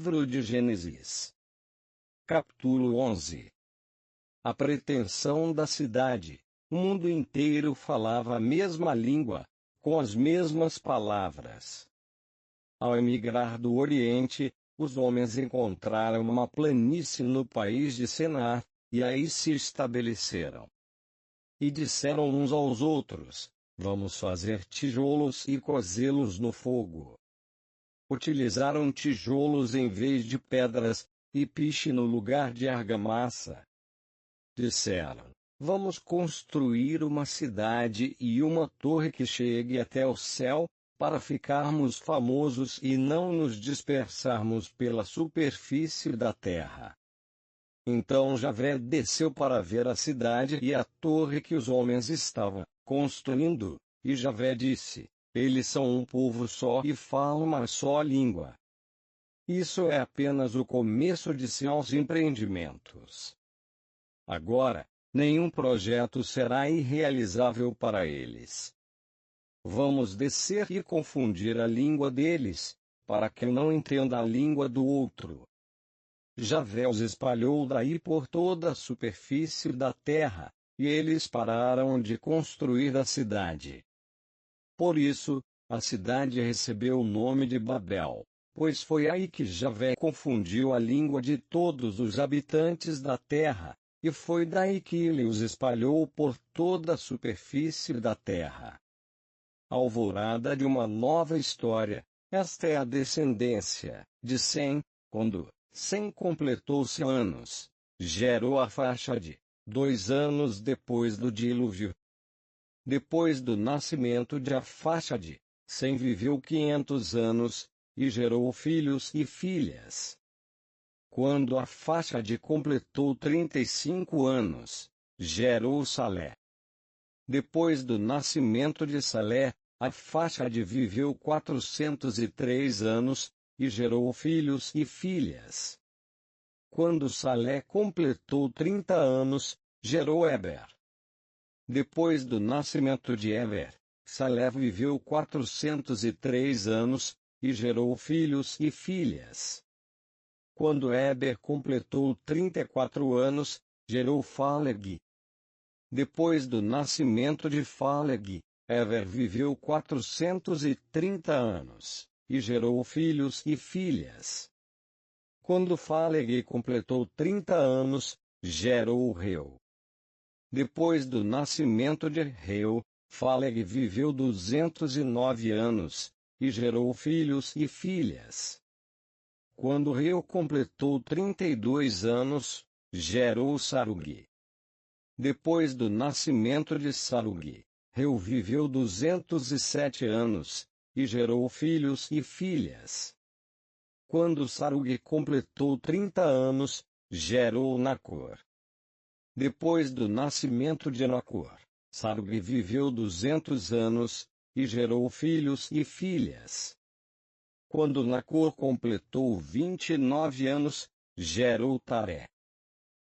Livro de Gênesis. Capítulo 11. A pretensão da cidade. O mundo inteiro falava a mesma língua, com as mesmas palavras. Ao emigrar do Oriente, os homens encontraram uma planície no país de Senar, e aí se estabeleceram. E disseram uns aos outros: vamos fazer tijolos e cozê-los no fogo. Utilizaram tijolos em vez de pedras, e piche no lugar de argamassa. Disseram: vamos construir uma cidade e uma torre que chegue até o céu, para ficarmos famosos e não nos dispersarmos pela superfície da terra. Então Javé desceu para ver a cidade e a torre que os homens estavam construindo, e Javé disse: eles são um povo só e falam uma só língua. Isso é apenas o começo de seus empreendimentos. Agora, nenhum projeto será irrealizável para eles. Vamos descer e confundir a língua deles, para que não entenda a língua do outro. Javé os espalhou daí por toda a superfície da terra, e eles pararam de construir a cidade. Por isso, a cidade recebeu o nome de Babel, pois foi aí que Javé confundiu a língua de todos os habitantes da terra, e foi daí que ele os espalhou por toda a superfície da terra. Alvorada de uma nova história. Esta é a descendência de Sem. Quando Sem completou 100 anos, gerou Arfaxade, 2 anos depois do dilúvio. Depois do nascimento de Arfaxade, Sem viveu 500 anos, e gerou filhos e filhas. Quando Arfaxade completou 35 anos, gerou Salé. Depois do nascimento de Salé, Arfaxade viveu 403 anos, e gerou filhos e filhas. Quando Salé completou 30 anos, gerou Eber. Depois do nascimento de Eber, Salé viveu 403 anos, e gerou filhos e filhas. Quando Eber completou 34 anos, gerou Faleg. Depois do nascimento de Faleg, Eber viveu 430 anos, e gerou filhos e filhas. Quando Faleg completou 30 anos, gerou Reu. Depois do nascimento de Reu, Faleg viveu 209 anos, e gerou filhos e filhas. Quando Reu completou 32 anos, gerou Sarug. Depois do nascimento de Sarug, Reu viveu 207 anos, e gerou filhos e filhas. Quando Sarug completou 30 anos, gerou Nacor. Depois do nascimento de Nacor, Sarug viveu 200 anos, e gerou filhos e filhas. Quando Nacor completou 29 anos, gerou Taré.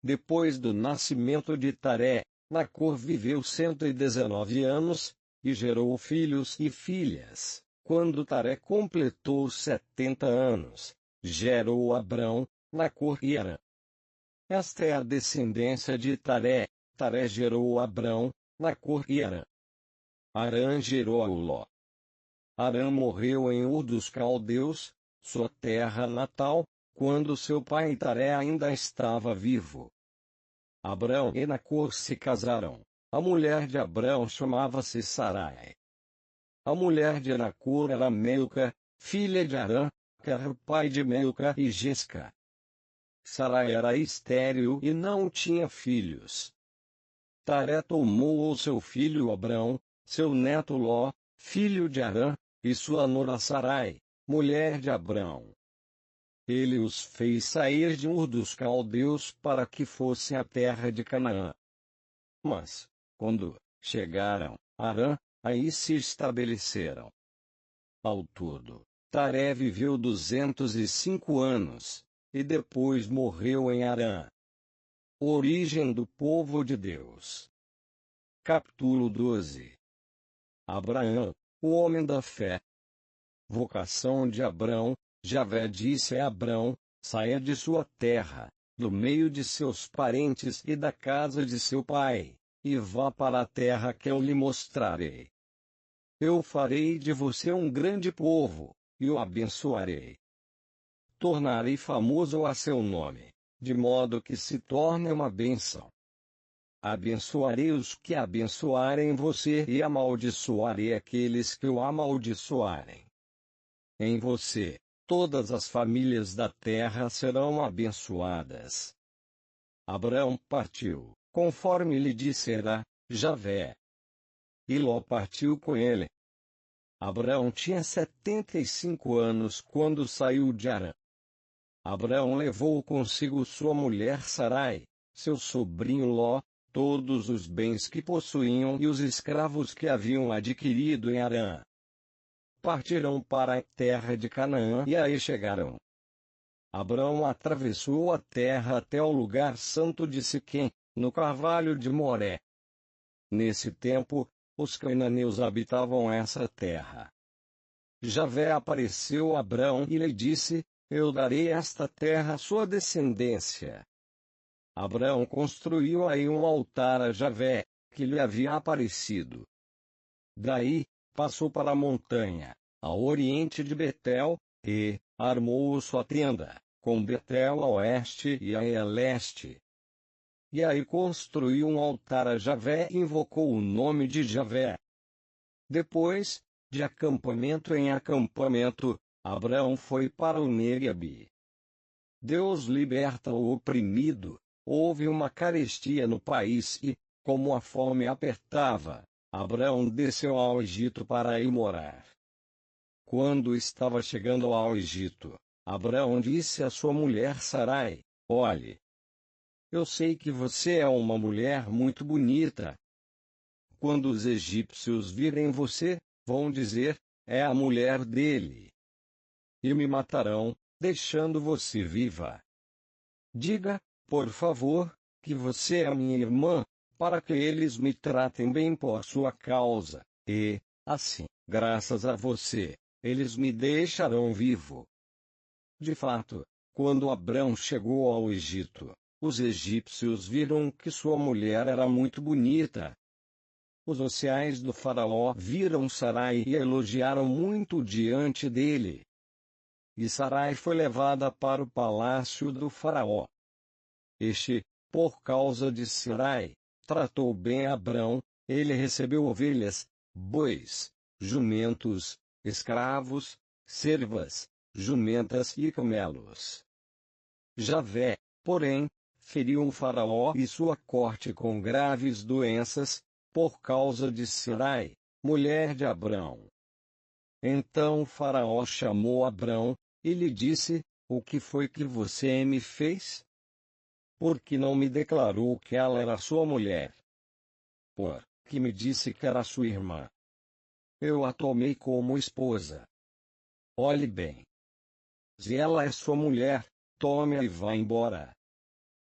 Depois do nascimento de Taré, Nacor viveu 119 anos, e gerou filhos e filhas. Quando Taré completou 70 anos, gerou Abrão, Nacor e Harã. Esta é a descendência de Taré. Taré gerou Abrão, Nacor e Harã. Harã gerou a Ló. Harã morreu em Ur dos Caldeus, sua terra natal, quando seu pai Taré ainda estava vivo. Abrão e Nacor se casaram. A mulher de Abrão chamava-se Sarai. A mulher de Nacor era Milca, filha de Harã, que era o pai de Milca e Gisca. Sarai era estéril e não tinha filhos. Taré tomou o seu filho Abrão, seu neto Ló, filho de Harã, e sua nora Sarai, mulher de Abrão. Ele os fez sair de Ur dos Caldeus para que fossem à terra de Canaã. Mas, quando chegaram a Harã, aí se estabeleceram. Ao todo, Taré viveu 205 anos, e depois morreu em Harã. Origem do povo de Deus. Capítulo 12. Abraão, o homem da fé. Vocação de Abrão. Javé disse a Abrão: saia de sua terra, do meio de seus parentes e da casa de seu pai, e vá para a terra que eu lhe mostrarei. Eu farei de você um grande povo, e o abençoarei. Tornarei famoso a seu nome, de modo que se torne uma bênção. Abençoarei os que abençoarem você e amaldiçoarei aqueles que o amaldiçoarem. Em você, todas as famílias da terra serão abençoadas. Abrão partiu, conforme lhe dissera Javé. E Ló partiu com ele. Abrão tinha 75 anos quando saiu de Harã. Abrão levou consigo sua mulher Sarai, seu sobrinho Ló, todos os bens que possuíam e os escravos que haviam adquirido em Harã. Partiram para a terra de Canaã e aí chegaram. Abrão atravessou a terra até o lugar santo de Siquém, no carvalho de Moré. Nesse tempo, os cananeus habitavam essa terra. Javé apareceu a Abrão e lhe disse: eu darei esta terra à sua descendência. Abrão construiu aí um altar a Javé, que lhe havia aparecido. Daí, passou para a montanha, ao oriente de Betel, e armou sua tenda, com Betel a oeste e Ai a leste. E aí construiu um altar a Javé e invocou o nome de Javé. Depois, de acampamento em acampamento, Abrão foi para o Neguebe. Deus liberta o oprimido. Houve uma carestia no país e, como a fome apertava, Abrão desceu ao Egito para ir morar. Quando estava chegando ao Egito, Abrão disse à sua mulher Sarai: olhe, eu sei que você é uma mulher muito bonita. Quando os egípcios virem você, vão dizer: é a mulher dele. E me matarão, deixando você viva. Diga, por favor, que você é minha irmã, para que eles me tratem bem por sua causa, e, assim, graças a você, eles me deixarão vivo. De fato, quando Abrão chegou ao Egito, os egípcios viram que sua mulher era muito bonita. Os oficiais do faraó viram Sarai e a elogiaram muito diante dele. E Sarai foi levada para o palácio do faraó. Este, por causa de Sarai, tratou bem Abrão. Ele recebeu ovelhas, bois, jumentos, escravos, servas, jumentas e camelos. Javé, porém, feriu o faraó e sua corte com graves doenças, por causa de Sarai, mulher de Abrão. Então o faraó chamou Abrão, e lhe disse: o que foi que você me fez? Por que não me declarou que ela era sua mulher? Por que me disse que era sua irmã? Eu a tomei como esposa. Olhe bem. Se ela é sua mulher, tome-a e vá embora.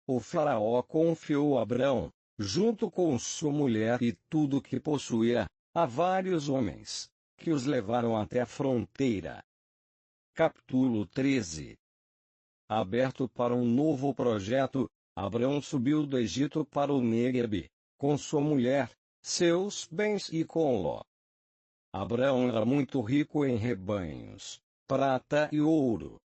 O faraó confiou Abrão, junto com sua mulher e tudo o que possuía, a vários homens, que os levaram até a fronteira. Capítulo 13. Aberto para um novo projeto, Abrão subiu do Egito para o Neguebe, com sua mulher, seus bens e com Ló. Abrão era muito rico em rebanhos, prata e ouro.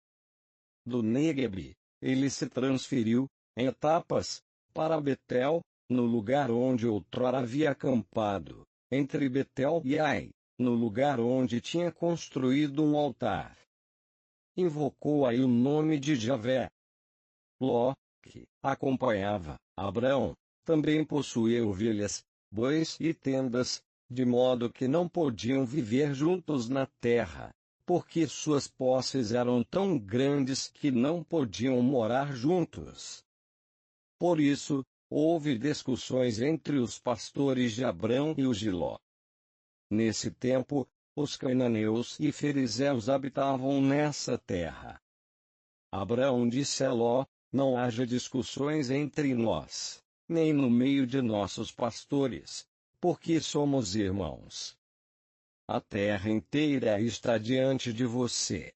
Do Neguebe, ele se transferiu, em etapas, para Betel, no lugar onde outrora havia acampado, entre Betel e Ai, no lugar onde tinha construído um altar. Invocou aí o nome de Javé. Ló, que acompanhava Abrão, também possuía ovelhas, bois e tendas, de modo que não podiam viver juntos na terra, porque suas posses eram tão grandes que não podiam morar juntos. Por isso, houve discussões entre os pastores de Abrão e os de Ló. Nesse tempo, os cananeus e fariseus habitavam nessa terra. Abrão disse a Ló: não haja discussões entre nós, nem no meio de nossos pastores, porque somos irmãos. A terra inteira está diante de você.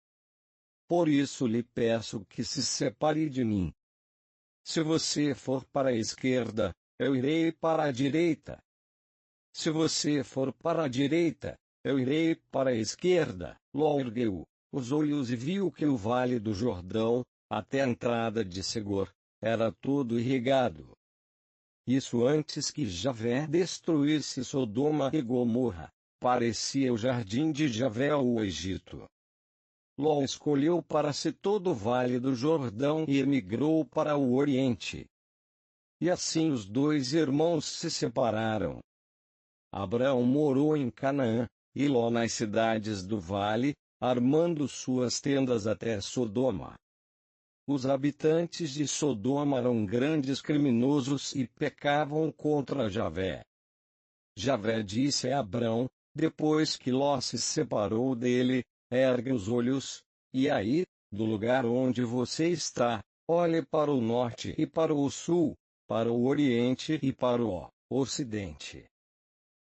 por isso lhe peço que se separe de mim. Se você for para a esquerda, eu irei para a direita. Se você for para a direita, eu irei para a esquerda. Ló ergueu os olhos e viu que o vale do Jordão, até a entrada de Segor, era todo irrigado. Isso antes que Javé destruísse Sodoma e Gomorra, parecia o jardim de Javé ou o Egito. Ló escolheu para si todo o vale do Jordão e emigrou para o Oriente. E assim os dois irmãos se separaram. Abraão morou em Canaã, e Ló nas cidades do vale, armando suas tendas até Sodoma. Os habitantes de Sodoma eram grandes criminosos e pecavam contra Javé. Javé disse a Abrão, depois que Ló se separou dele: ergue os olhos, e aí, do lugar onde você está, olhe para o norte e para o sul, para o oriente e para o ocidente.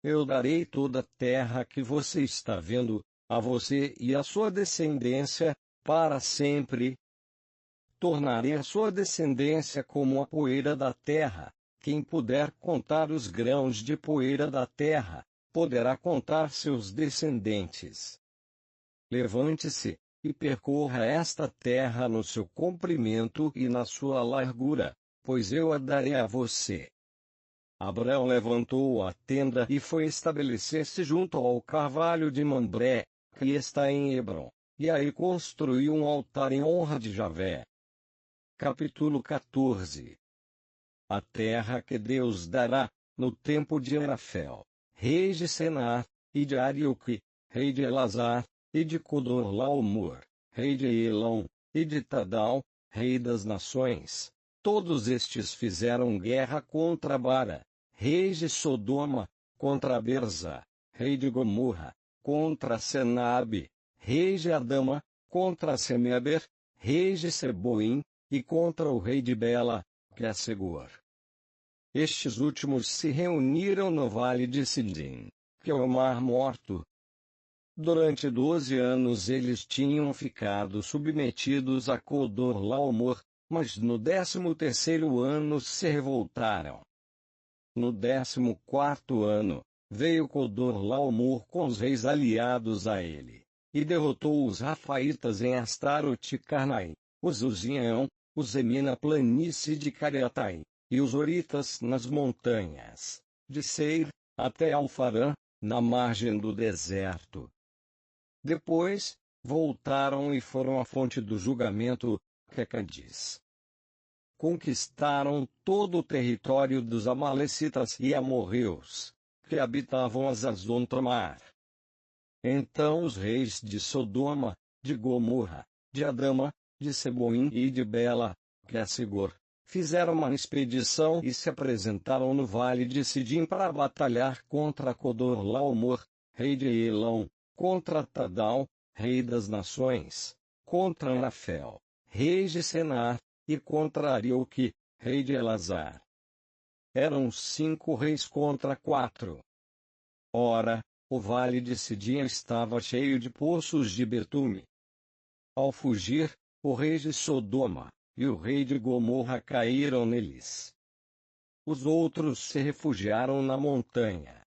Eu darei toda a terra que você está vendo, a você e à sua descendência, para sempre. Tornarei a sua descendência como a poeira da terra. Quem puder contar os grãos de poeira da terra, poderá contar seus descendentes. Levante-se, e percorra esta terra no seu comprimento e na sua largura, pois eu a darei a você. Abraão levantou a tenda e foi estabelecer-se junto ao carvalho de Mambré, que está em Hebrom, e aí construiu um altar em honra de Javé. Capítulo 14. A terra que Deus dará, no tempo de Arafel, rei de Senar, e de Arioque, rei de Elazar, e de Codorlaomer, rei de Elão, e de Tadal, rei das nações. Todos estes fizeram guerra contra Bara, rei de Sodoma, contra Berza, rei de Gomorra, contra Senabe, rei de Adama, contra Semeber, rei de Seboim, e contra o rei de Bela, que é Segor. Estes últimos se reuniram no vale de Sidim, que é o Mar Morto. Durante 12 anos eles tinham ficado submetidos a Codorlaomer, mas no 13º ano se revoltaram. No 14º ano, veio Codorlaomer com os reis aliados a ele, e derrotou os Rafaitas em Astarote-Carnaim, os Uzião, os Emi na planície de Cariatai, e os Horitas nas montanhas, de Seir, até Alfarã, na margem do deserto. Depois, voltaram e foram à fonte do julgamento, que é Cádiz. Conquistaram todo o território dos Amalecitas e amorreus, que habitavam as Azon Tamar. Então os reis de Sodoma, de Gomorra, de Adama, de Seboim e de Bela, que é Segor, fizeram uma expedição e se apresentaram no vale de Sidim para batalhar contra Codorlaomer, rei de Elão, contra Tadal, rei das nações, contra Anafel, rei de Senar, e contra Arioque, rei de Elazar. Eram 5 reis contra 4. Ora, o vale de Sidim estava cheio de poços de betume. Ao fugir, o rei de Sodoma e o rei de Gomorra caíram neles. Os outros se refugiaram na montanha.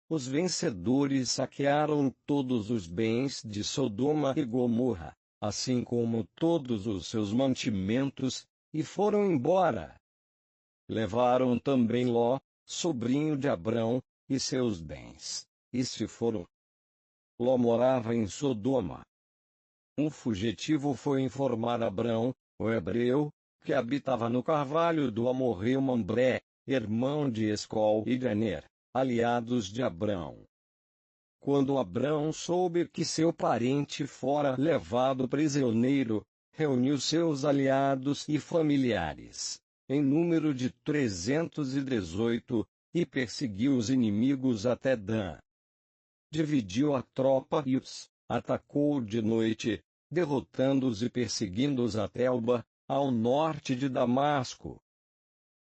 Os vencedores saquearam todos os bens de Sodoma e Gomorra, assim como todos os seus mantimentos, e foram embora. Levaram também Ló, sobrinho de Abrão, e seus bens, e se foram. Ló morava em Sodoma. Um fugitivo foi informar Abrão, o hebreu, que habitava no carvalho do amorreu Mambré, irmão de Escol e de Aner, aliados de Abrão. Quando Abrão soube que seu parente fora levado prisioneiro, reuniu seus aliados e familiares, em número de 318, e perseguiu os inimigos até Dan. Dividiu a tropa e os atacou de noite, derrotando-os e perseguindo-os até Elba, ao norte de Damasco.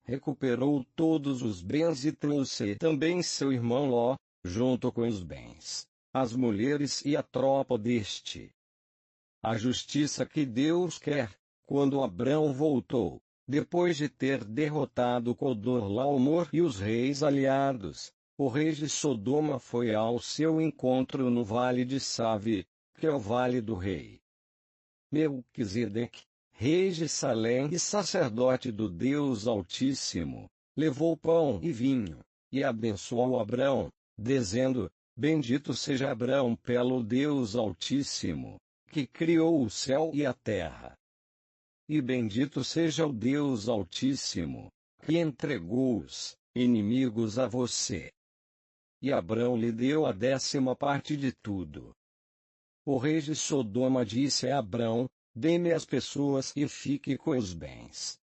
Recuperou todos os bens e trouxe também seu irmão Ló, junto com os bens, as mulheres e a tropa deste. a justiça que Deus quer. Quando Abrão voltou, depois de ter derrotado Codorlaomer e os reis aliados, o rei de Sodoma foi ao seu encontro no vale de Save, que é o vale do rei. Melquisedeque, rei de Salém e sacerdote do Deus Altíssimo, levou pão e vinho, e abençoou Abrão, dizendo: Bendito seja Abrão pelo Deus Altíssimo, que criou o céu e a terra. E bendito seja o Deus Altíssimo, que entregou os inimigos a você. E Abrão lhe deu a 10ª parte de tudo. O rei de Sodoma disse a Abrão: Dê-me as pessoas e fique com os bens.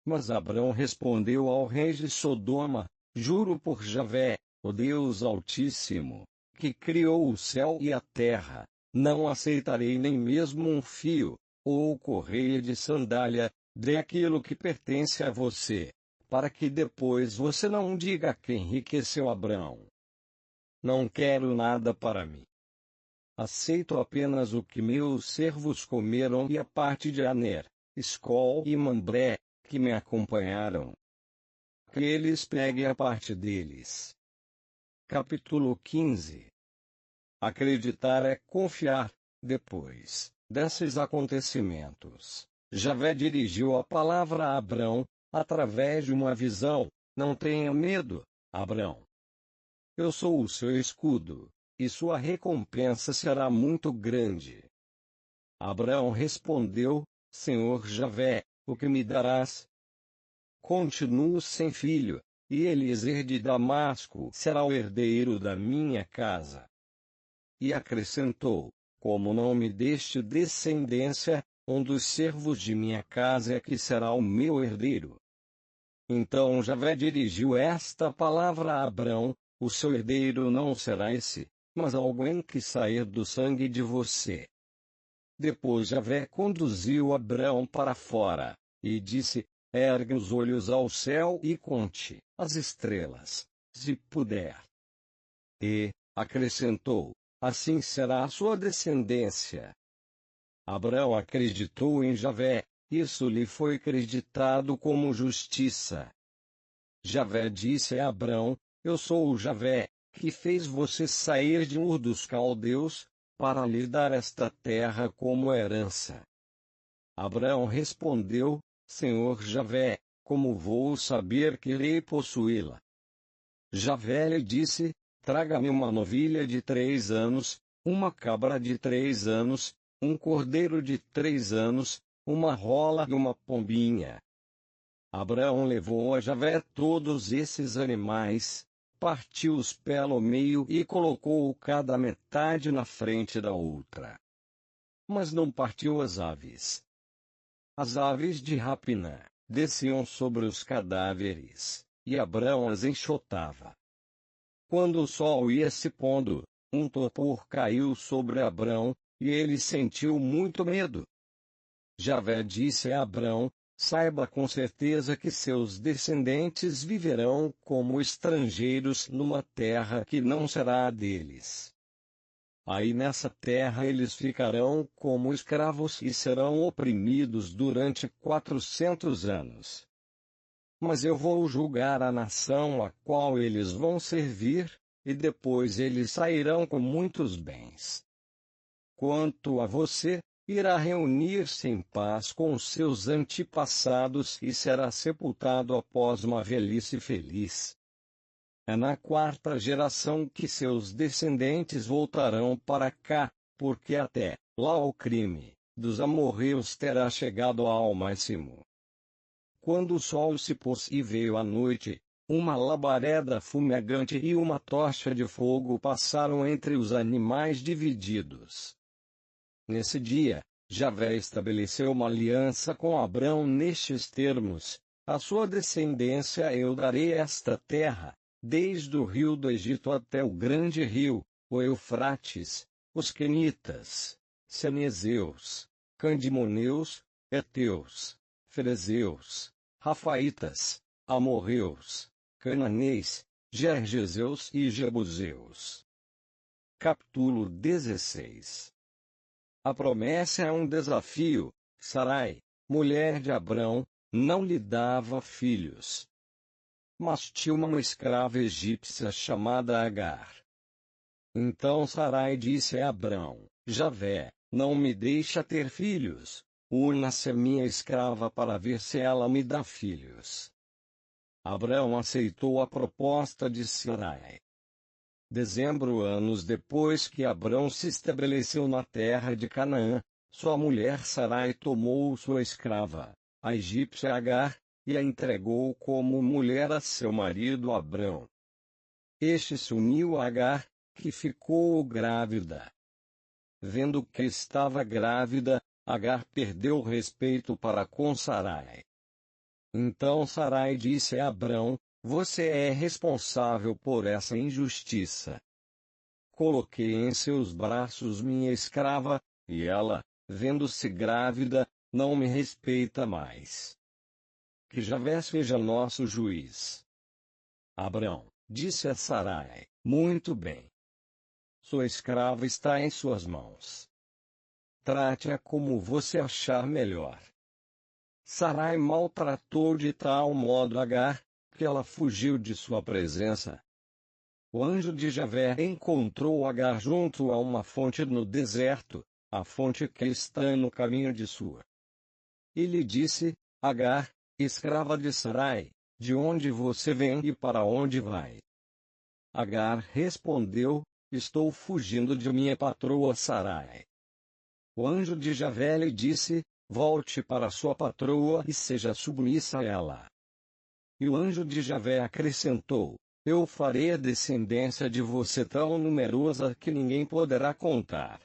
Mas Abrão respondeu ao rei de Sodoma: Juro por Javé, o Deus Altíssimo, que criou o céu e a terra, não aceitarei nem mesmo um fio, ou correia de sandália, daquilo que pertence a você, para que depois você não diga que enriqueceu Abrão. Não quero nada para mim. Aceito apenas o que meus servos comeram e a parte de Aner, Escol e Mambré, que me acompanharam. Que eles peguem a parte deles. Capítulo 15. Acreditar é confiar. Depois desses acontecimentos, Javé dirigiu a palavra a Abrão, através de uma visão: Não tenha medo, Abrão. Eu sou o seu escudo, e sua recompensa será muito grande. Abrão respondeu: Senhor Javé, o que me darás? Continuo sem filho, e Eliezer de Damasco será o herdeiro da minha casa. E acrescentou: Como não me deste descendência, um dos servos de minha casa é que será o meu herdeiro. Então Javé dirigiu esta palavra a Abrão: O seu herdeiro não será esse, mas alguém que sair do sangue de você. Depois Javé conduziu Abrão para fora, e disse: Ergue os olhos ao céu e conte as estrelas, se puder. E acrescentou: Assim será a sua descendência. Abrão acreditou em Javé, isso lhe foi creditado como justiça. Javé disse a Abrão: Eu sou o Javé, que fez você sair de Ur dos Caldeus, para lhe dar esta terra como herança. Abrão respondeu: Senhor Javé, como vou saber que irei possuí-la? Javé lhe disse: Traga-me uma novilha de 3 anos, uma cabra de 3 anos, um cordeiro de 3 anos, uma rola e uma pombinha. Abraão levou a Javé todos esses animais, partiu-os pelo meio e colocou cada metade na frente da outra. Mas não partiu as aves. As aves de rapina desciam sobre os cadáveres, e Abraão as enxotava. Quando o sol ia se pondo, um torpor caiu sobre Abrão, e ele sentiu muito medo. Javé disse a Abrão: Saiba com certeza que seus descendentes viverão como estrangeiros numa terra que não será a deles. Aí nessa terra eles ficarão como escravos e serão oprimidos durante 400 anos. Mas eu vou julgar a nação a qual eles vão servir, e depois eles sairão com muitos bens. Quanto a você, irá reunir-se em paz com seus antepassados e será sepultado após uma velhice feliz. É na 4ª geração que seus descendentes voltarão para cá, porque até lá o crime dos amorreus terá chegado ao máximo. Quando o sol se pôs e veio a noite, uma labareda fumegante e uma tocha de fogo passaram entre os animais divididos. Nesse dia, Javé estabeleceu uma aliança com Abrão nestes termos: A sua descendência eu darei esta terra, desde o rio do Egito até o grande rio, o Eufrates, os quenitas, cenezeus, candimoneus, heteus, ferezeus, rafaitas, amorreus, cananeus, gergeseus e jebuseus. Capítulo 16. A promessa é um desafio. Sarai, mulher de Abrão, não lhe dava filhos. Mas tinha uma escrava egípcia chamada Agar. Então Sarai disse a Abrão: Javé, não me deixa ter filhos. Una-se a minha escrava para ver se ela me dá filhos. Abrão aceitou a proposta de Sarai. Dezembro, anos depois que Abrão se estabeleceu na terra de Canaã, sua mulher Sarai tomou sua escrava, a egípcia Agar, e a entregou como mulher a seu marido Abrão. Este se uniu a Agar, que ficou grávida. Vendo que estava grávida, Agar perdeu o respeito para com Sarai. Então Sarai disse a Abrão: Você é responsável por essa injustiça. Coloquei em seus braços minha escrava, e ela, vendo-se grávida, não me respeita mais. Que Javé seja nosso juiz. Abrão disse a Sarai: Muito bem. Sua escrava está em suas mãos. Trate-a como você achar melhor. Sarai maltratou de tal modo Agar, que ela fugiu de sua presença. O anjo de Javé encontrou Agar junto a uma fonte no deserto, a fonte que está no caminho de Sua. E lhe disse: Agar, escrava de Sarai, de onde você vem e para onde vai? Agar respondeu: Estou fugindo de minha patroa Sarai. O anjo de Javé lhe disse: Volte para sua patroa e seja submissa a ela. E o anjo de Javé acrescentou: Eu farei a descendência de você tão numerosa que ninguém poderá contar.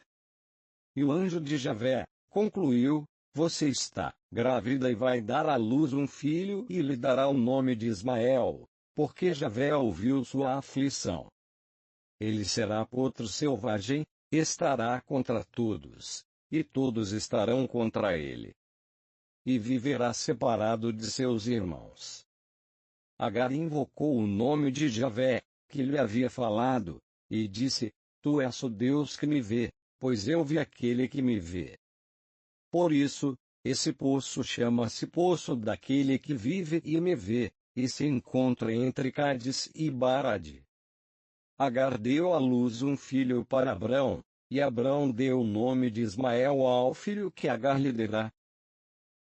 E o anjo de Javé concluiu: Você está grávida e vai dar à luz um filho e lhe dará o nome de Ismael, porque Javé ouviu sua aflição. Ele será potro selvagem, estará contra todos, e todos estarão contra ele. E viverá separado de seus irmãos. Agar invocou o nome de Javé, que lhe havia falado, e disse: Tu és o Deus que me vê, pois eu vi aquele que me vê. Por isso, esse poço chama-se Poço daquele que vive e me vê, e se encontra entre Cádiz e Barade. Agar deu à luz um filho para Abrão, e Abrão deu o nome de Ismael ao filho que Agar lhe dera.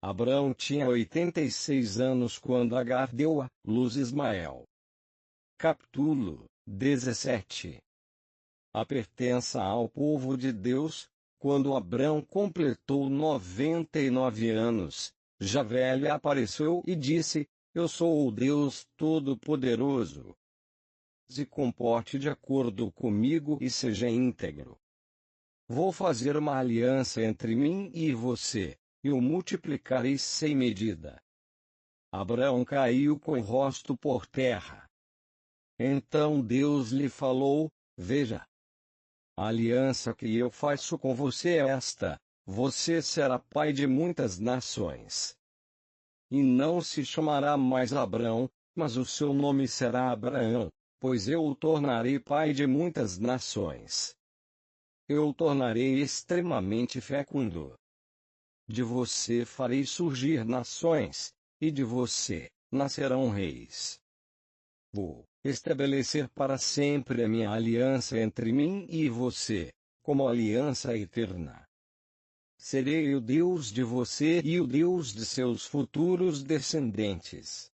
Abrão tinha 86 anos quando Agar deu à luz Ismael. Capítulo 17. A pertença ao povo de Deus. Quando Abrão completou 99 anos, Javé lhe apareceu e disse: Eu sou o Deus Todo-Poderoso. Se comporte de acordo comigo e seja íntegro. Vou fazer uma aliança entre mim e você, e o multiplicarei sem medida. Abrão caiu com o rosto por terra. Então Deus lhe falou: Veja, a aliança que eu faço com você é esta: você será pai de muitas nações. E não se chamará mais Abrão, mas o seu nome será Abraão, pois eu o tornarei pai de muitas nações. Eu o tornarei extremamente fecundo. De você farei surgir nações, e de você nascerão reis. Vou estabelecer para sempre a minha aliança entre mim e você, como aliança eterna. Serei o Deus de você e o Deus de seus futuros descendentes.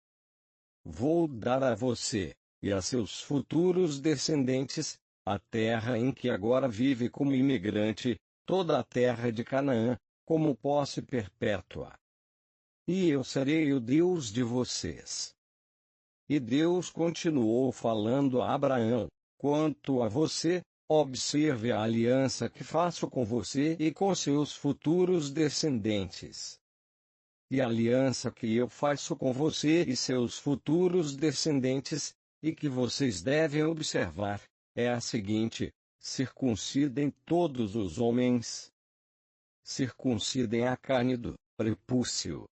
Vou dar a você, e a seus futuros descendentes, a terra em que agora vive como imigrante, toda a terra de Canaã, como posse perpétua. E eu serei o Deus de vocês. E Deus continuou falando a Abraão: Quanto a você, observe a aliança que faço com você e com seus futuros descendentes. E a aliança que eu faço com você e seus futuros descendentes, e que vocês devem observar, é a seguinte: circuncidem todos os homens. Circuncidem a carne do prepúcio.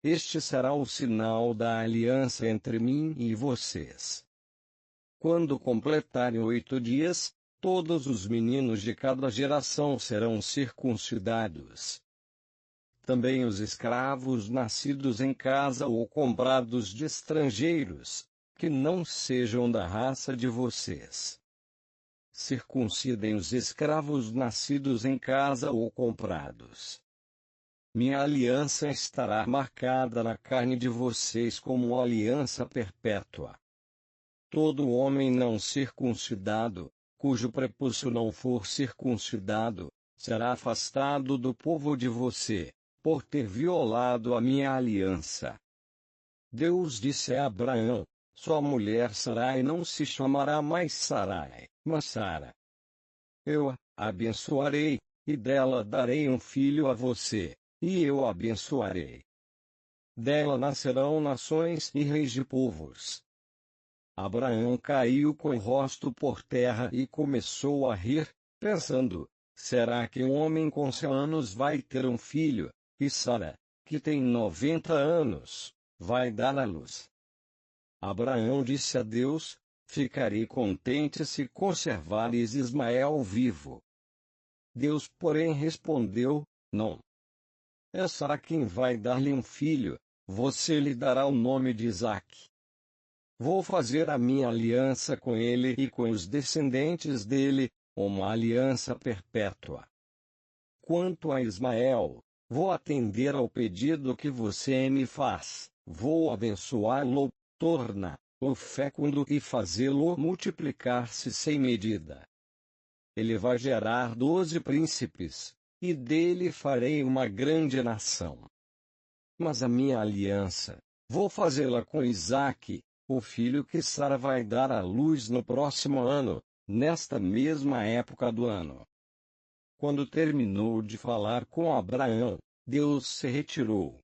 Este será o sinal da aliança entre mim e vocês. Quando completarem 8 dias, todos os meninos de cada geração serão circuncidados. Também os escravos nascidos em casa ou comprados de estrangeiros, que não sejam da raça de vocês. Circuncidem os escravos nascidos em casa ou comprados. Minha aliança estará marcada na carne de vocês como aliança perpétua. Todo homem não circuncidado, cujo prepúcio não for circuncidado, será afastado do povo de você, por ter violado a minha aliança. Deus disse a Abraão: sua mulher Sarai não se chamará mais Sarai, mas Sara. Eu a abençoarei, e dela darei um filho a você, e eu a abençoarei. Dela nascerão nações e reis de povos. Abraão caiu com o rosto por terra e começou a rir, pensando: será que um homem com 100 anos vai ter um filho, e Sara, que tem 90 anos, vai dar à luz? Abraão disse a Deus: ficarei contente se conservares Ismael vivo. Deus, porém, respondeu: não. É Sara quem vai dar-lhe um filho, você lhe dará o nome de Isaque. Vou fazer a minha aliança com ele e com os descendentes dele, uma aliança perpétua. Quanto a Ismael, vou atender ao pedido que você me faz, vou abençoá-lo, torná-lo fécundo e fazê-lo multiplicar-se sem medida. Ele vai gerar 12 príncipes, e dele farei uma grande nação. Mas a minha aliança, vou fazê-la com Isaque, o filho que Sara vai dar à luz no próximo ano, nesta mesma época do ano. Quando terminou de falar com Abraão, Deus se retirou.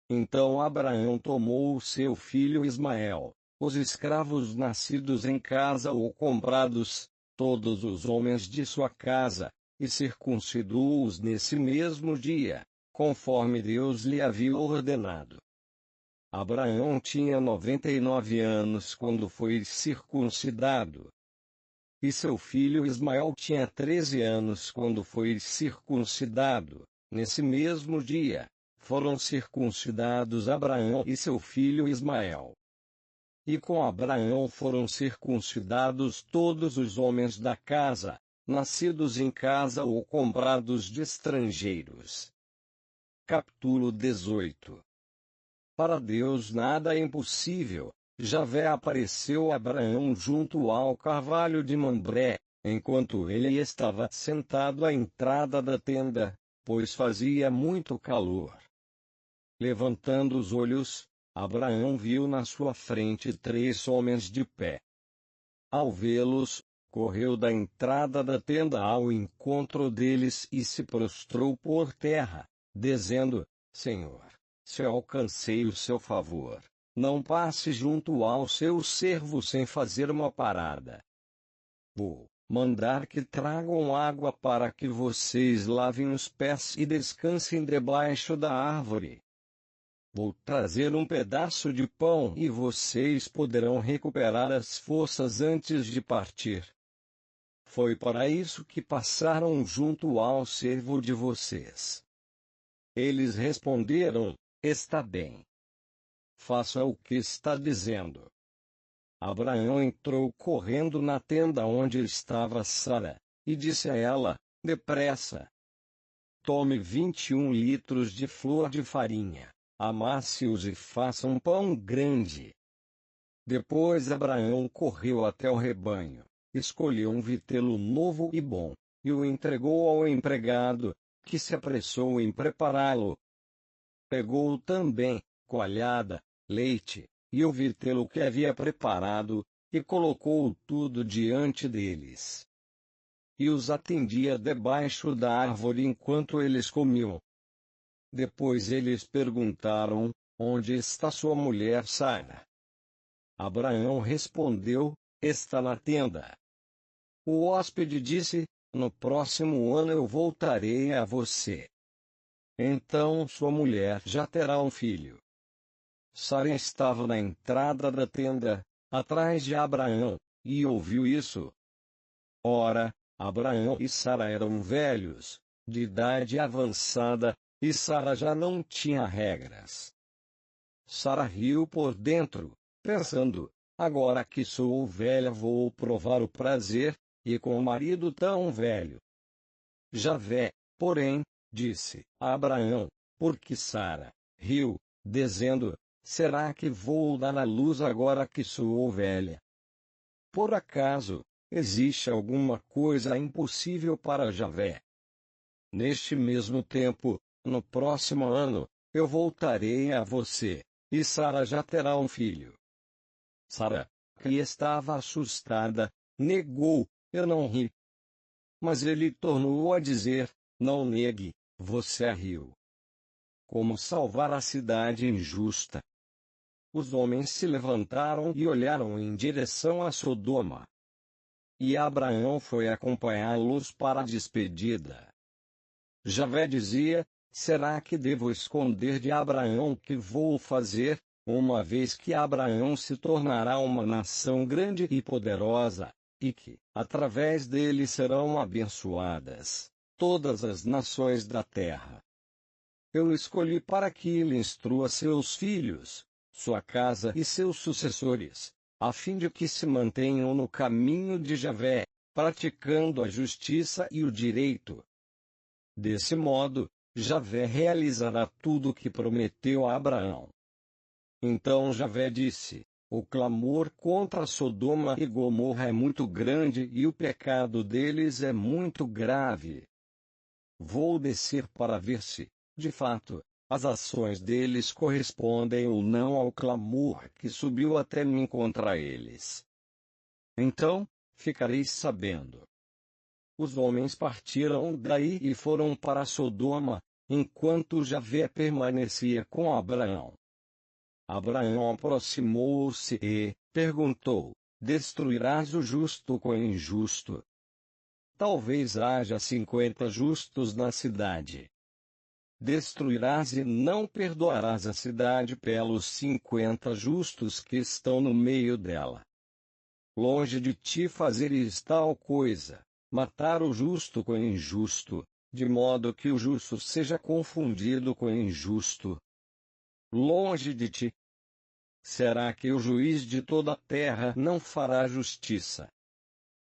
Então Abraão tomou o seu filho Ismael, os escravos nascidos em casa ou comprados, todos os homens de sua casa, e circuncidou-os nesse mesmo dia, conforme Deus lhe havia ordenado. Abraão tinha 99 anos quando foi circuncidado. E seu filho Ismael tinha 13 anos quando foi circuncidado. Nesse mesmo dia, foram circuncidados Abraão e seu filho Ismael. E com Abraão foram circuncidados todos os homens da casa, nascidos em casa ou comprados de estrangeiros. Capítulo 18. Para Deus nada é impossível. Javé apareceu a Abraão junto ao carvalho de Mambré, enquanto ele estava sentado à entrada da tenda, pois fazia muito calor. Levantando os olhos, Abraão viu na sua frente 3 homens de pé. Ao vê-los, correu da entrada da tenda ao encontro deles e se prostrou por terra, dizendo: Senhor, se alcancei o seu favor, não passe junto ao seu servo sem fazer uma parada. Vou mandar que tragam água para que vocês lavem os pés e descansem debaixo da árvore. Vou trazer um pedaço de pão e vocês poderão recuperar as forças antes de partir. Foi para isso que passaram junto ao servo de vocês. Eles responderam: está bem. Faça o que está dizendo. Abraão entrou correndo na tenda onde estava Sara, e disse a ela: depressa. Tome 21 litros de flor de farinha, amasse-os e faça um pão grande. Depois Abraão correu até o rebanho, escolheu um vitelo novo e bom, e o entregou ao empregado, que se apressou em prepará-lo. Pegou também coalhada, leite, e o vitelo que havia preparado, e colocou tudo diante deles. E os atendia debaixo da árvore enquanto eles comiam. Depois eles perguntaram: onde está sua mulher Sara? Abraão respondeu: está na tenda. O hóspede disse: no próximo ano eu voltarei a você. Então sua mulher já terá um filho. Sara estava na entrada da tenda, atrás de Abraão, e ouviu isso. Ora, Abraão e Sara eram velhos, de idade avançada, e Sara já não tinha regras. Sara riu por dentro, pensando: agora que sou velha vou provar o prazer, e com um marido tão velho. Javé, porém, disse a Abraão, porque Sara riu, dizendo: será que vou dar à luz agora que sou velha? Por acaso, existe alguma coisa impossível para Javé? Neste mesmo tempo, no próximo ano, eu voltarei a você, e Sara já terá um filho. Sara, que estava assustada, negou: eu não ri. Mas ele tornou a dizer: não negue, você riu. Como salvar a cidade injusta? Os homens se levantaram e olharam em direção a Sodoma. E Abraão foi acompanhá-los para a despedida. Javé dizia: será que devo esconder de Abraão o que vou fazer, uma vez que Abraão se tornará uma nação grande e poderosa, e que, através dele serão abençoadas todas as nações da terra? Eu escolhi para que ele instrua seus filhos, sua casa e seus sucessores, a fim de que se mantenham no caminho de Javé, praticando a justiça e o direito. Desse modo, Javé realizará tudo o que prometeu a Abraão. Então Javé disse: o clamor contra Sodoma e Gomorra é muito grande e o pecado deles é muito grave. Vou descer para ver se, de fato, as ações deles correspondem ou não ao clamor que subiu até mim contra eles. Então, ficareis sabendo. Os homens partiram daí e foram para Sodoma, enquanto Javé permanecia com Abraão. Abraão aproximou-se e perguntou: destruirás o justo com o injusto? Talvez haja 50 justos na cidade. Destruirás e não perdoarás a cidade pelos 50 justos que estão no meio dela. Longe de ti fazeres tal coisa, matar o justo com o injusto, de modo que o justo seja confundido com o injusto. Longe de ti. Será que o juiz de toda a terra não fará justiça?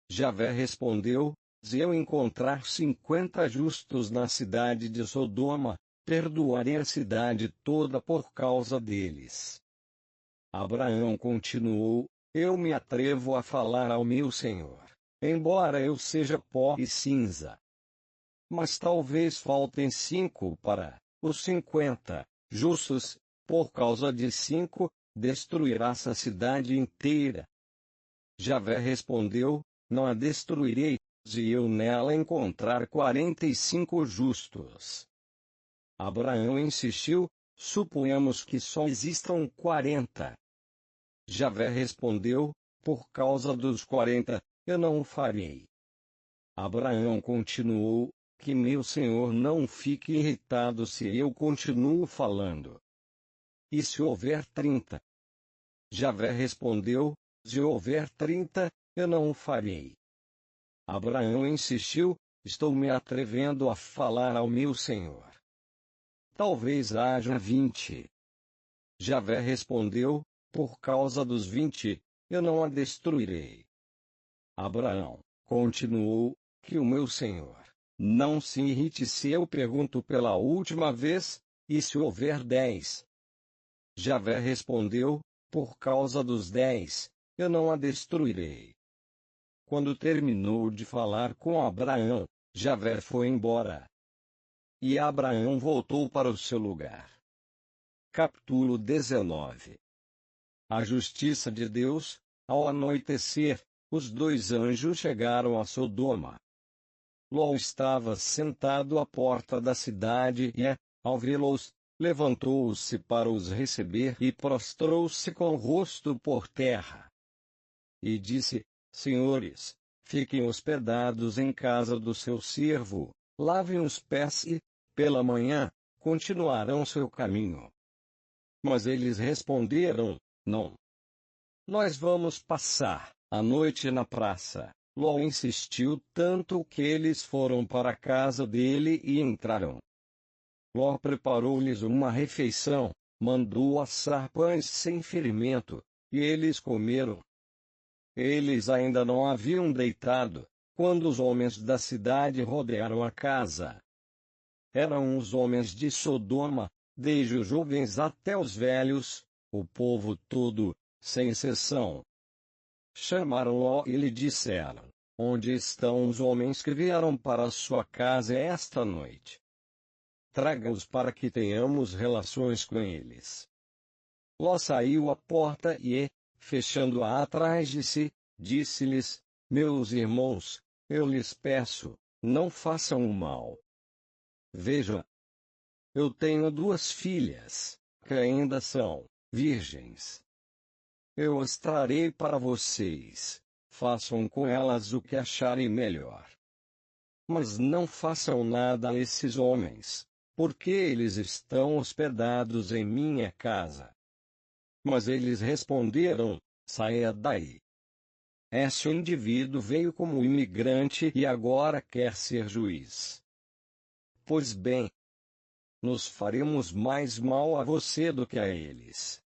Javé respondeu: se eu encontrar 50 justos na cidade de Sodoma, perdoarei a cidade toda por causa deles. Abraão continuou: eu me atrevo a falar ao meu Senhor, embora eu seja pó e cinza. Mas talvez faltem 5 para os 50 justos. Por causa de 5, destruirás a cidade inteira. Javé respondeu: não a destruirei, se eu nela encontrar 45 justos. Abraão insistiu: suponhamos que só existam 40. Javé respondeu: por causa dos 40, eu não o farei. Abraão continuou: que meu senhor não fique irritado se eu continuo falando. E se houver 30? Javé respondeu: se houver 30, eu não o farei. Abraão insistiu: estou me atrevendo a falar ao meu senhor. Talvez haja 20. Javé respondeu: por causa dos 20, eu não a destruirei. Abraão continuou: que o meu senhor não se irrite se eu pergunto pela última vez, e se houver 10? Javé respondeu: por causa dos 10, eu não a destruirei. Quando terminou de falar com Abraão, Javé foi embora. E Abraão voltou para o seu lugar. Capítulo 19. A justiça de Deus. Ao anoitecer, os 2 anjos chegaram a Sodoma. Ló estava sentado à porta da cidade e, ao vê-los, levantou-se para os receber e prostrou-se com o rosto por terra. E disse: senhores, fiquem hospedados em casa do seu servo, lavem os pés e, pela manhã, continuarão seu caminho. Mas eles responderam: não. Nós vamos passar a noite na praça. Ló insistiu tanto que eles foram para a casa dele e entraram. Ló preparou-lhes uma refeição, mandou assar pães sem ferimento, e eles comeram. Eles ainda não haviam deitado, quando os homens da cidade rodearam a casa. Eram os homens de Sodoma, desde os jovens até os velhos, o povo todo, sem exceção. Chamaram Ló e lhe disseram: Onde estão os homens que vieram para a sua casa esta noite? Traga-os para que tenhamos relações com eles. Ló saiu à porta e, fechando-a atrás de si, disse-lhes: Meus irmãos, eu lhes peço, não façam o mal. Veja, eu tenho 2 filhas, que ainda são virgens. Eu as trarei para vocês, façam com elas o que acharem melhor. Mas não façam nada a esses homens, porque eles estão hospedados em minha casa. Mas eles responderam: Saia daí. Este indivíduo veio como imigrante e agora quer ser juiz. Pois bem, nos faremos mais mal a você do que a eles.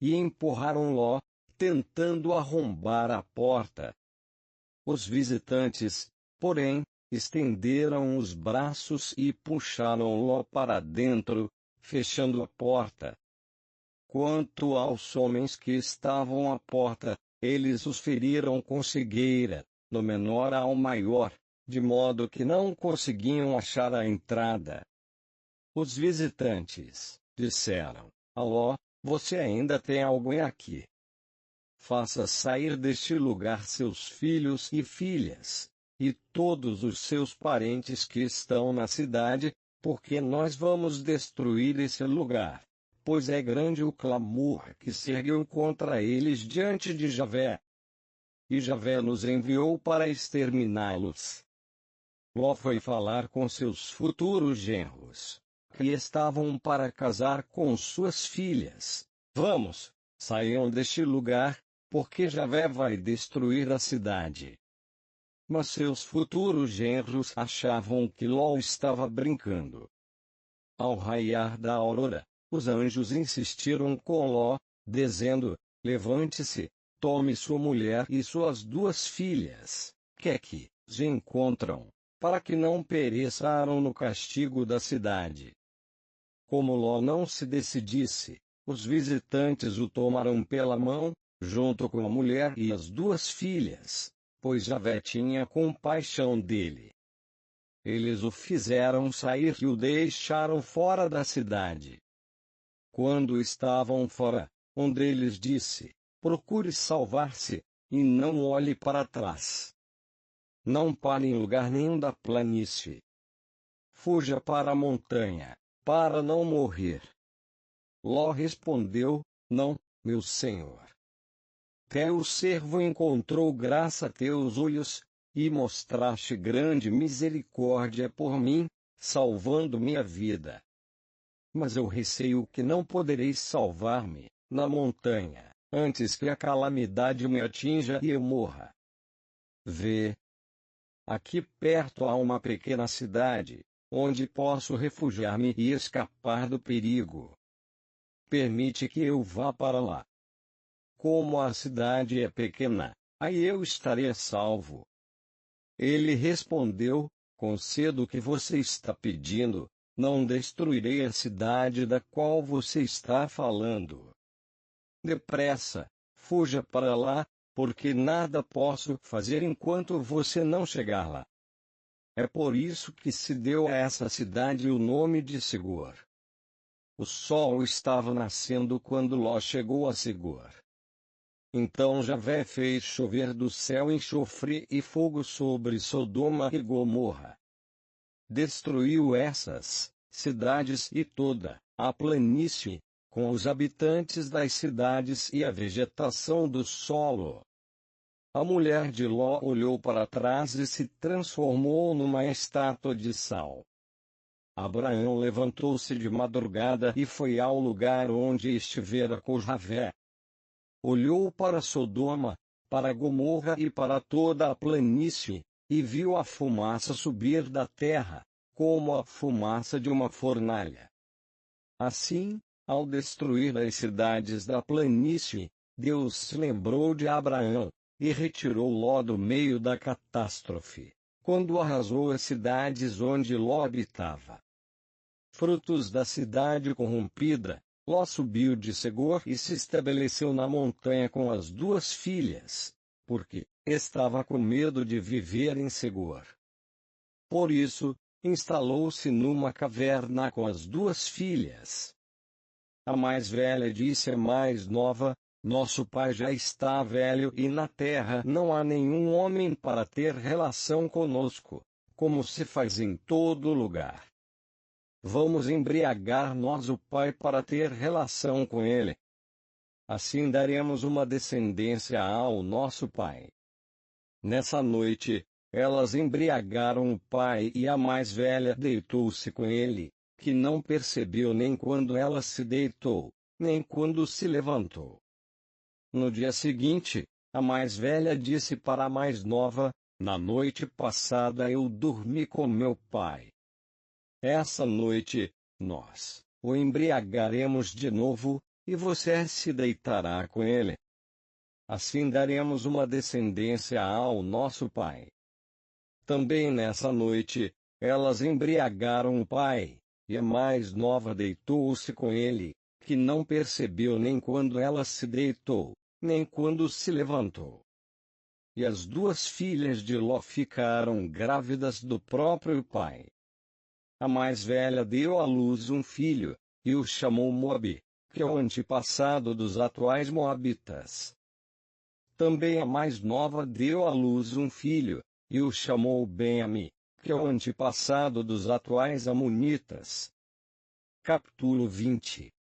E empurraram Ló, tentando arrombar a porta. Os visitantes, porém, estenderam os braços e puxaram Ló para dentro, fechando a porta. Quanto aos homens que estavam à porta, eles os feriram com cegueira, do menor ao maior, de modo que não conseguiam achar a entrada. Os visitantes disseram a Ló: Você ainda tem alguém aqui? Faça sair deste lugar seus filhos e filhas, e todos os seus parentes que estão na cidade, porque nós vamos destruir esse lugar, pois é grande o clamor que se ergueu contra eles diante de Javé. E Javé nos enviou para exterminá-los. Ló foi falar com seus futuros genros, que estavam para casar com suas filhas: Vamos, saiam deste lugar, porque Javé vai destruir a cidade. Mas seus futuros genros achavam que Ló estava brincando. Ao raiar da aurora, os anjos insistiram com Ló, dizendo: Levante-se, tome sua mulher e suas 2 filhas, que aqui se encontram, para que não pereçam no castigo da cidade. Como Ló não se decidisse, os visitantes o tomaram pela mão, junto com a mulher e as 2 filhas, pois Javé tinha compaixão dele. Eles o fizeram sair e o deixaram fora da cidade. Quando estavam fora, um deles disse: Procure salvar-se, e não olhe para trás. Não pare em lugar nenhum da planície. Fuja para a montanha, para não morrer. Ló respondeu: Não, meu senhor. Teu servo encontrou graça a teus olhos, e mostraste grande misericórdia por mim, salvando minha vida. Mas eu receio que não podereis salvar-me na montanha, antes que a calamidade me atinja e eu morra. Vê, aqui perto há uma pequena cidade, onde posso refugiar-me e escapar do perigo. Permite que eu vá para lá. Como a cidade é pequena, aí eu estarei salvo. Ele respondeu: Concedo o que você está pedindo, não destruirei a cidade da qual você está falando. Depressa, fuja para lá, porque nada posso fazer enquanto você não chegar lá. É por isso que se deu a essa cidade o nome de Segor. O sol estava nascendo quando Ló chegou a Segor. Então Javé fez chover do céu enxofre e fogo sobre Sodoma e Gomorra. Destruiu essas cidades e toda a planície, com os habitantes das cidades e a vegetação do solo. A mulher de Ló olhou para trás e se transformou numa estátua de sal. Abraão levantou-se de madrugada e foi ao lugar onde estivera com Javé. Olhou para Sodoma, para Gomorra e para toda a planície, e viu a fumaça subir da terra, como a fumaça de uma fornalha. Assim, ao destruir as cidades da planície, Deus se lembrou de Abraão, e retirou Ló do meio da catástrofe, quando arrasou as cidades onde Ló habitava. Frutos da cidade corrompida, Ló subiu de Segor e se estabeleceu na montanha com as 2 filhas, porque estava com medo de viver em Segor. Por isso, instalou-se numa caverna com as 2 filhas. A mais velha disse à mais nova: nosso pai já está velho e na terra não há nenhum homem para ter relação conosco, como se faz em todo lugar. Vamos embriagar nós o pai para ter relação com ele. Assim daremos uma descendência ao nosso pai. Nessa noite, elas embriagaram o pai e a mais velha deitou-se com ele, que não percebeu nem quando ela se deitou, nem quando se levantou. No dia seguinte, a mais velha disse para a mais nova: na noite passada eu dormi com meu pai. Essa noite, nós o embriagaremos de novo, e você se deitará com ele. Assim daremos uma descendência ao nosso pai. Também nessa noite, elas embriagaram o pai, e a mais nova deitou-se com ele, que não percebeu nem quando ela se deitou, nem quando se levantou. E as 2 filhas de Ló ficaram grávidas do próprio pai. A mais velha deu à luz um filho, e o chamou Moabe, que é o antepassado dos atuais moabitas. Também a mais nova deu à luz um filho, e o chamou Ben-Ami, que é o antepassado dos atuais amonitas. Capítulo 20.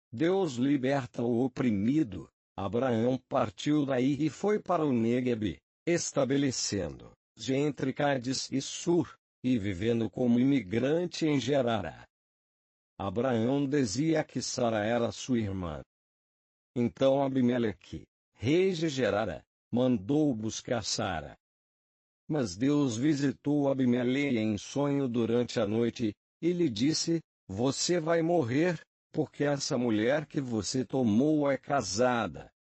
Deus liberta o oprimido. Abraão partiu daí e foi para o Néguebe, estabelecendo-se entre Cádiz e Sur, e vivendo como imigrante em Gerara. Abraão dizia que Sara era sua irmã. Então Abimeleque, rei de Gerara, mandou buscar Sara. Mas Deus visitou Abimeleque em sonho durante a noite, e lhe disse: você vai morrer, porque essa mulher que você tomou é casada.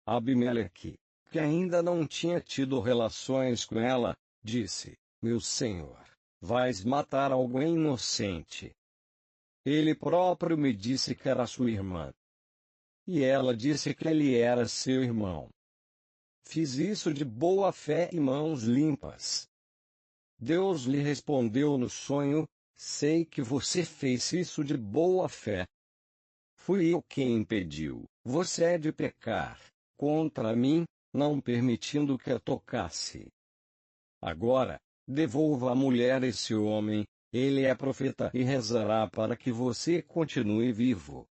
Abimeleque, que ainda não tinha tido relações com ela, disse: meu senhor, vais matar alguém inocente. Ele próprio me disse que era sua irmã. E ela disse que ele era seu irmão. Fiz isso de boa fé e mãos limpas. Deus lhe respondeu no sonho: sei que você fez isso de boa fé. Fui eu quem impediu você de pecar contra mim, não permitindo que a tocasse. Agora, devolva a mulher a esse homem, ele é profeta e rezará para que você continue vivo.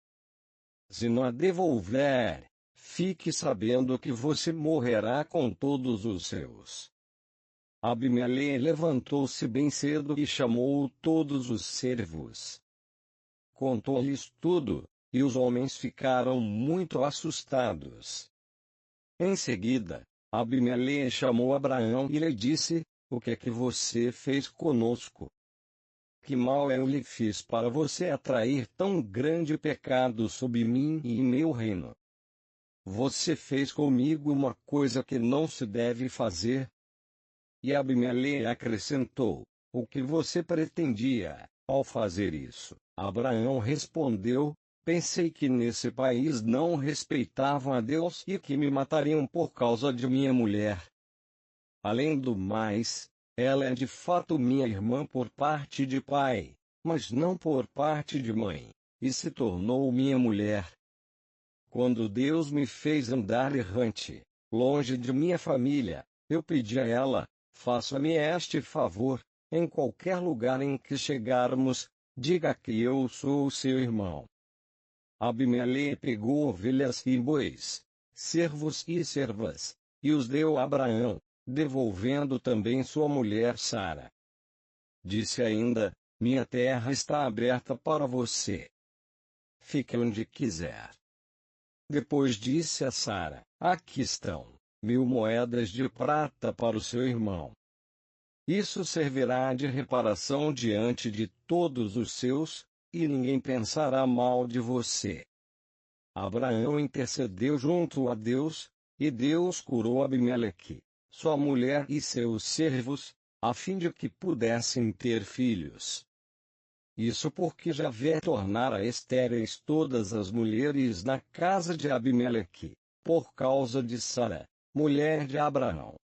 Se não a devolver, fique sabendo que você morrerá com todos os seus. Abimeleque levantou-se bem cedo e chamou todos os servos. Contou-lhes tudo, e os homens ficaram muito assustados. Em seguida, Abimeleque chamou Abraão e lhe disse: o que é que você fez conosco? Que mal eu lhe fiz para você atrair tão grande pecado sobre mim e meu reino? Você fez comigo uma coisa que não se deve fazer. E Abimeleque acrescentou: o que você pretendia, ao fazer isso? Abraão respondeu: pensei que nesse país não respeitavam a Deus e que me matariam por causa de minha mulher. Além do mais, ela é de fato minha irmã por parte de pai, mas não por parte de mãe, e se tornou minha mulher. Quando Deus me fez andar errante, longe de minha família, eu pedi a ela: faça-me este favor, em qualquer lugar em que chegarmos, diga que eu sou seu irmão. Abimeleque pegou ovelhas e bois, servos e servas, e os deu a Abraão, devolvendo também sua mulher Sara. Disse ainda: minha terra está aberta para você. Fique onde quiser. Depois disse a Sara: aqui estão 1000 moedas de prata para o seu irmão. Isso servirá de reparação diante de todos os seus, e ninguém pensará mal de você. Abraão intercedeu junto a Deus, e Deus curou Abimeleque, sua mulher e seus servos, a fim de que pudessem ter filhos. Isso porque Javé tornara estéreis todas as mulheres na casa de Abimeleque, por causa de Sara, mulher de Abraão.